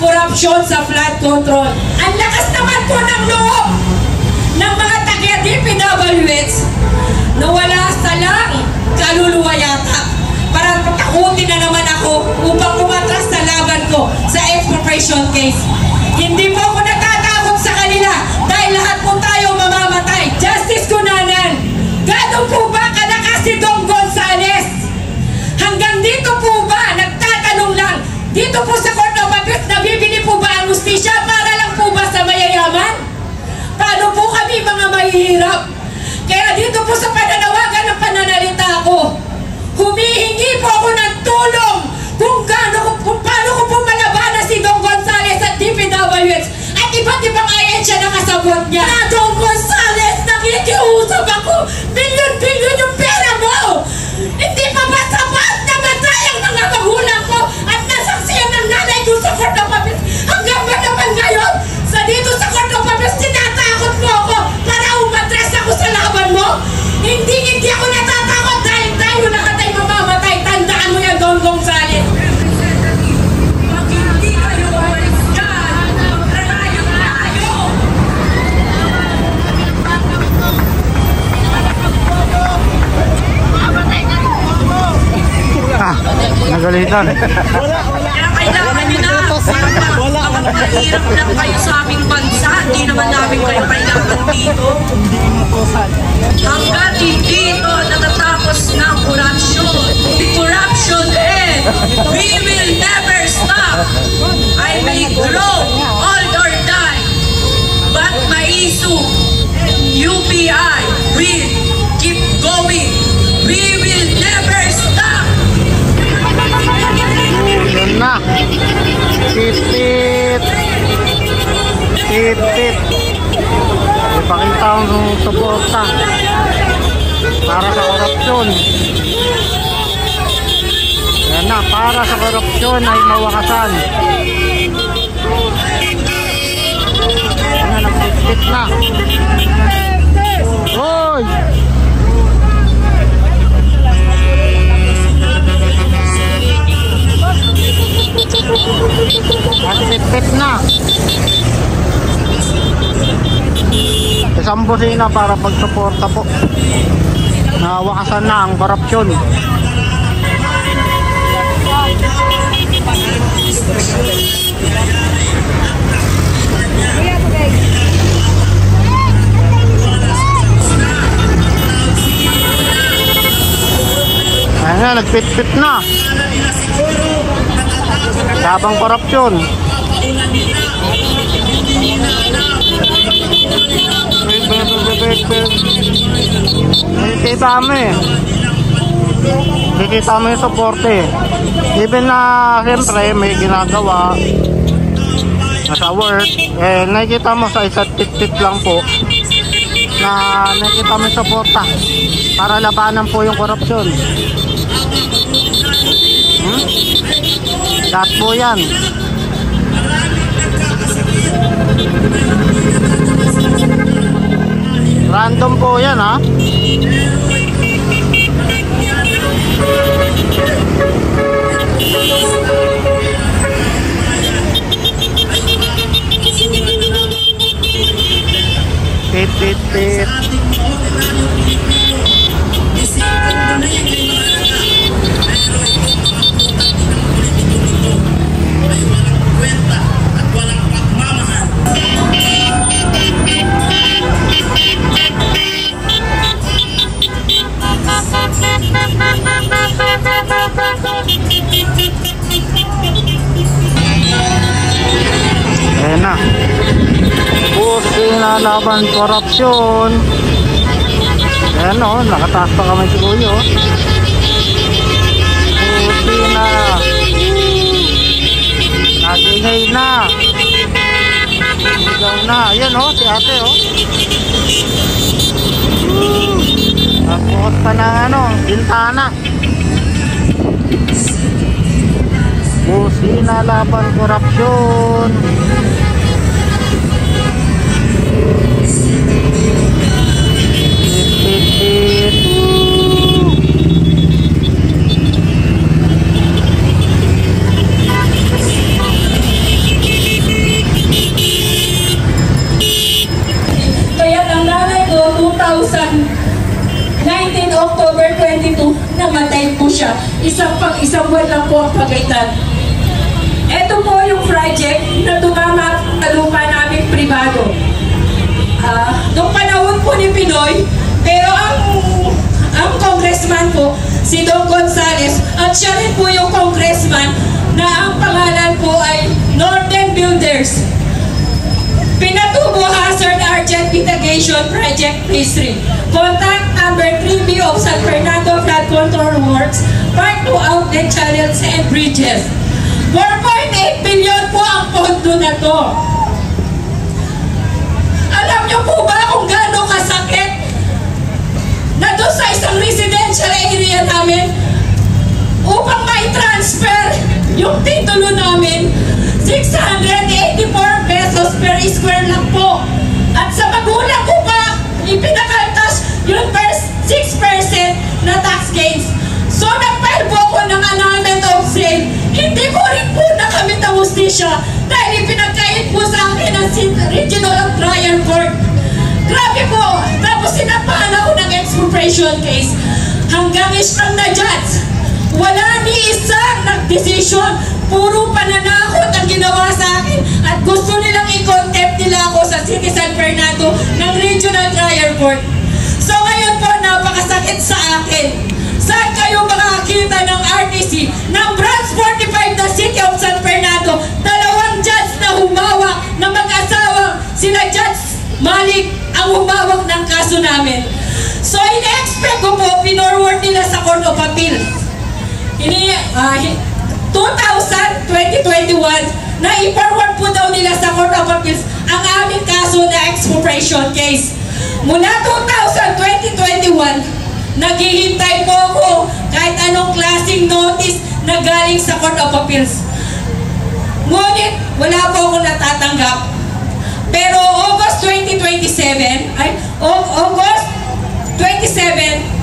korupsyon sa flood control. Ang lakas naman po ng loob ng mga taga-DPWH na wala salang kaluluwa yata para patakutin na naman ako upang umatras sa laban ko sa expropriation case. Hindi po ako natatakot sa kanila dahil lahat po tayo mamamatay. Justice Cunanan, gano'n po ba kalakas si Dong Gonzales? Hanggang dito po ba, nagtatanong lang, dito po sa Court of Appeals, nabibili po ba ang justisya para lang po ba sa mayayaman? Paano po kami mga mahihirap? Kaya dito po sa pananawagan ng pananalita ko, humihingi po ako ng tulong kung paano ko po malabanan si Dong Gonzales at DPWH at iba't ibang ahensya na kasabot niya. Dong Gonzales, nakikiusap ako, bilyon-bilyon yung pera mo! Hindi pa ba sapat na matay ang mga magulang ko at nasaksiyan ng nanay ko sa Court of Appeals? Hanggang ba naman ngayon, dito sa Court of Appeals, tinatakot mo ako para umatras ako sa laban mo? Hindi ako natatakot dahil tayo lahat ay mamamatay. Tandaan mo yan, Dong Gonzales. Pag hindi kayo umalis dyan, rarayo tayo! Nagalitan. Kailangan nyo na. Mahirap na kayo sa aming bansa. Hindi naman namin kayo kailangan dito. Hanggat hindi ito natatapos ng corruption. The corruption end. We will never stop. I may grow, old or die. But Maizu, UPI will keep going. We will never stop. Yun na. Tip-tip. Tip-tip. Ipakita ang suporta para sa korupsyon. Yan na, para sa korupsyon ay mawakasan. Yan na, nag-tip-tip na. Hoy! Nag-tip-tip na. Isang busina para pagsuporta po. Nawakasan na ang korupsyon. Ayan na, nagpit-pit na. Labang korupsyon. Nakikita mo yung suporte. Even na siyempre may ginagawa sa work, nakikita mo sa isa't tit-tit lang po na nakikita mo yung suporta para labanan po yung korupsyon. Lahat po yan. Random po yan, ha? Tit, tit, tit. Ayan na. Busina laban korupsyon. Ayan o, nakataas pa kami si Kuya. Busina. Nagingay na. Sigaw na. Ayan o, si ate o. Nagbukas pa ng bintana. Busina laban korupsyon. isang buwan lang po ang pagitan. Ito po yung project na tumama sa lupa namin privado. Noong panahon po ni Pinoy, pero ang congressman po, si Don Gonzales, at siya rin po yung congressman na ang pangalan po ay Northern Builders. Pinatubo Hazard Argent Mitigation Project Phase 3. Contact number 3B of San Fernando Flood Control Works, Part 2 Outlet Channels and Bridges. 4.8 billion po ang pondo na to. Alam niyo po ba kung gaano kasakit na doon sa isang residential area namin upang mai-transfer yung titulo namin, 684 pesos per square lang po. At sa magulang ko pa, ipinakaltas yung 6% na tax gains. So nag-file po ako ng annulment of sale. Hindi ko rin po nakamit ang hustisya dahil ipinagkait po sa akin ang Regional Trial Court. Grabe po! Tapos sinapahan ako ng expropriation case. Hanggang isang na judge, wala ni isang nag-decision. Puro pananakot ang ginawa sa akin at gusto nilang i-contempt nila ako sa City San Fernando ng Regional Trial Court. So ngayon po, napakasakit sa akin. Saan kayo makakita ng RTC ng Branch 45 na City of San Fernando? Dalawang judge na humawak na mag-asawa, sila Judge Malik ang humawak ng kaso namin. So in-expect ko po, pinorward nila sa Court of Appeal. 2021 na i-forward po daw nila sa Court of Appeals ang aming kaso na expropriation case. Mula 2021, naghihintay po ako kahit anong klaseng notice na galing sa Court of Appeals. Ngunit wala po ako natatanggap. Pero August 27,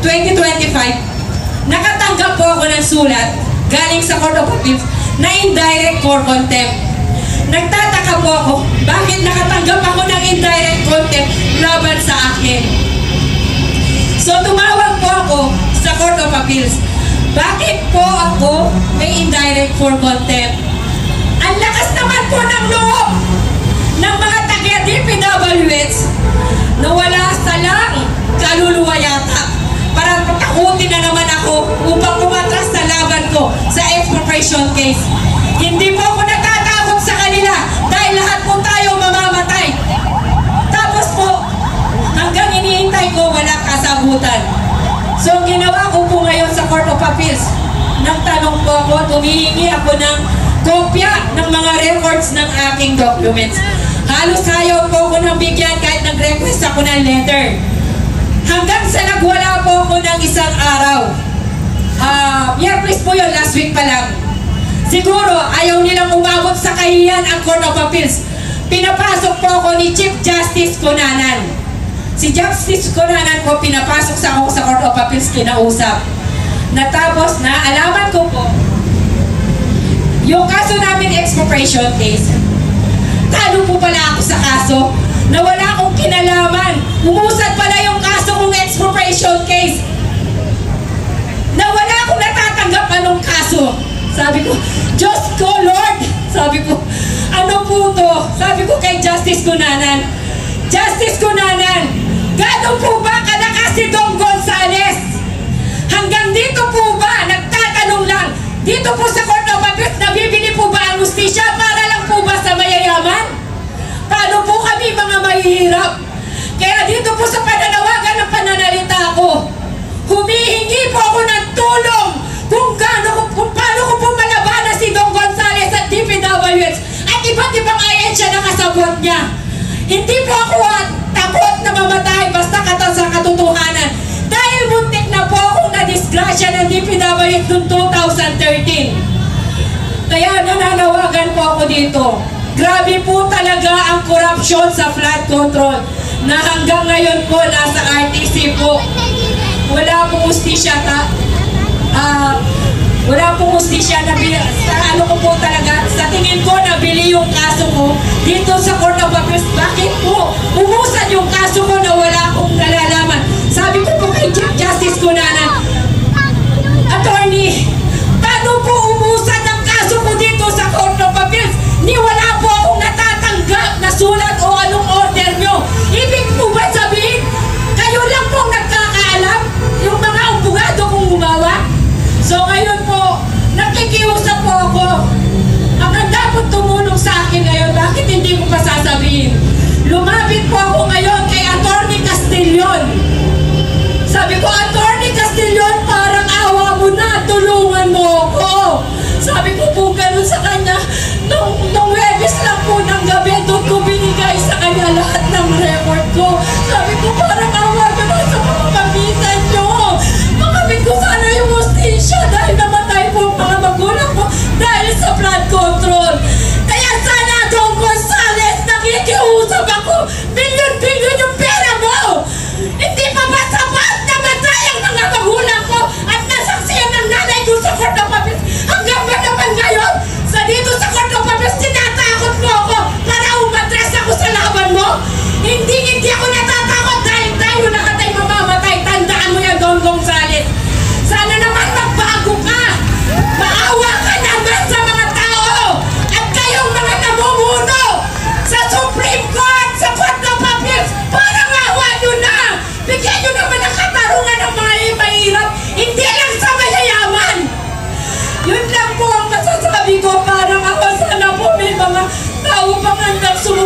2025, nakatanggap po ako ng sulat galing sa Court of Appeals na indirect for contempt. Nagtataka po ako, bakit nakatanggap ako ng indirect contempt laban sa akin? So tumawag po ako sa Court of Appeals. Bakit po ako may indirect for contempt? Ang lakas naman po ng loob ng mga taga-DPWH na wala salang kaluluwa yata para patakutin na naman ako upang umatras sa laban ko sa expropriation case. Hindi po ako natatakot sa kanila dahil lahat po tayo mamamatay. Tapos po, hanggang hinihintay ko wala kasagutan. So ginawa ko po ngayon sa Court of Appeals, nagtanong po ako, tumihingi ako ng kopya ng mga records ng aking documents. Halos ayaw po ako ng bigyan kahit nag-request ako ng letter. Hanggang sa nagwala po ako ng isang araw. Please po yun, last week pa lang. Siguro ayaw nilang umabot sa kahiyan ang Court of Appeals. Pinapasok po ako ni Chief Justice Cunanan. Si Justice Cunanan po pinapasok sa ako sa Court of Appeals, kinausap. Natapos na, alaman ko po, yung kaso namin expropriation case, talo po pala ako sa kaso na wala akong kinalaman. Umusad pala yung kaso kong expropriation case na wala akong natatanggap anong kaso. Sabi ko, Diyos ko, Lord! Sabi ko, ano po to? Sabi ko kay Justice Cunanan, Justice Cunanan, gano'n po ba kalakas si Don Gonzales? Hanggang dito po ba, nagtatanong lang, dito po sa Court of Appeals, nabibili po ba ang justisya para lang po ba sa mayayaman? Paano po kami mga mahihirap? Kaya dito po sa pananawagan ng pananalita ko, humihingi po ako ng tulong kung paano ko po malabanan si Don Gonzales at DPWH at iba't ibang ahensya na kasabot niya. Hindi po ako takot na mamatay basta sa katotohanan. Dahil muntik na po akong nadisgrasya ng DPWH noong 2013. Kaya nananawagan po ako dito. Grabe po talaga ang corruption sa flood control na hanggang ngayon po nasa RTC po. Wala pong hustisya wala pong hustisya na sa ano ko po talaga, sa tingin ko nabili yung kaso ko dito sa Court of Appeals. Bakit po? Umusad yung kaso ko na wala akong nalalaman. Sabi ko po kay Chief Justice Cunanan, Attorney, paano po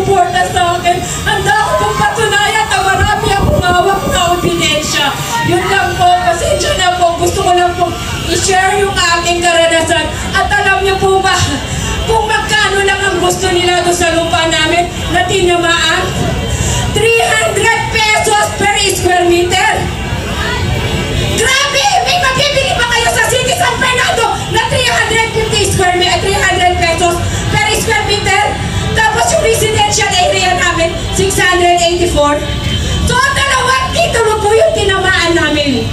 sumusuporta sa akin. Handa ako pong patunayan na marami akong hawak na ebidensya. Yun lang po, pasensya na po. Gusto ko lang po i-share yung aking karanasan. At alam niyo po ba, kung magkano lang ang gusto nila doon sa lupa namin na tinamaan? 300 pesos per square meter. Grabe! May mabibili pa kayo sa City San Fernando na 350 square meter, 300 pesos per square meter. Tapos yung residential area namin, 684. So, dalawang titulo po yung tinamaan namin.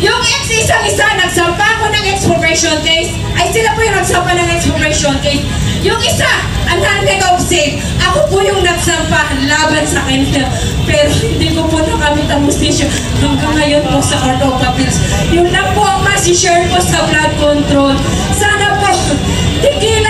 Yung isang-isa, nagsampa ako ng expropriation case. Ay, sila po yung nagsampa ng expropriation case. Yung isa, unhanded of sale. Ako po yung nagsampa laban sa kanila. Pero hindi ko po nakamit ang mustisyo hanggang ngayon po sa Court of Appeals. Yun lang po ang masishare ko sa blood control. Sana po, tigil